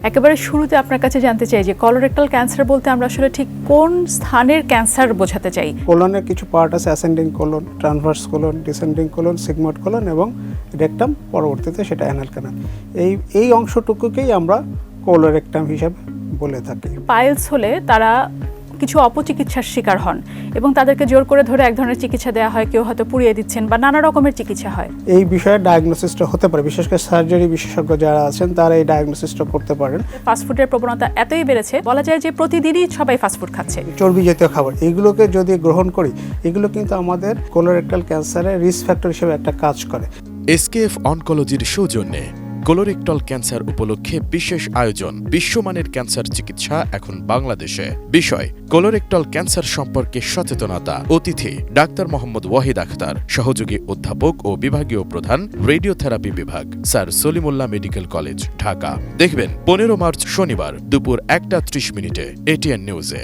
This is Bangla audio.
একেবারে শুরুতে আপনার কাছে জানতে চাই যে কলোরেক্টাল ক্যান্সার বলতে আমরা আসলে ঠিক কোন স্থানের ক্যান্সার বোঝাতে চাই? কোলনের কিছু পার্ট আছে, ascending colon, transverse colon, descending colon, sigmoid colon এবং রেকটাম, পরবর্তীতে সেটা অ্যানাল ক্যানাল। এই অংশটুকুকেই আমরা কোলোরেক্টাম হিসাবে বলে থাকি। পাইলস হলে তারা কিছু অপচিকিৎসার শিকার হন এবং তাদেরকে জোর করে ধরে এক ধরনের চিকিৎসা দেওয়া হয়, কেউ হয়তো পুড়িয়ে দিচ্ছেন বা নানা রকমের চিকিৎসা হয়। এই বিষয়ে ডায়াগনোসিসটা হতে পারে, বিশেষ করে সার্জারি বিশেষজ্ঞ যারা আছেন তারা এই ডায়াগনোসিসটা করতে পারেন। ফাস্টফুডের প্রবণতা এতই বেড়েছে, বলা যায় যে প্রতিদিনই সবাই ফাস্টফুড খাচ্ছে। চর্বি জাতীয় খাবার এইগুলোকে যদি গ্রহণ করি, এগুলো কিন্তু আমাদের কোলোরেক্টাল ক্যান্সারের রিস্ক ফ্যাক্টর হিসেবে একটা কাজ করে। এসকেএফ অনকোলজির সৌজন্যে কোলোরেক্টাল ক্যান্সার উপলক্ষে বিশেষ আয়োজন। বিশ্বমানের ক্যান্সার চিকিৎসা এখন বাংলাদেশে। বিষয় কোলোরেক্টাল ক্যান্সার সম্পর্কে সচেতনতা। অতিথি ডাক্তার মোহাম্মদ ওয়াহিদ আখতার, সহযোগী অধ্যাপক ও বিভাগীয় প্রধান, রেডিওথেরাপি বিভাগ, sir Salimullah medical college, Dhaka. দেখবেন 15 মার্চ শনিবার দুপুর 1টা 30 মিনিটে এটিএন নিউজে।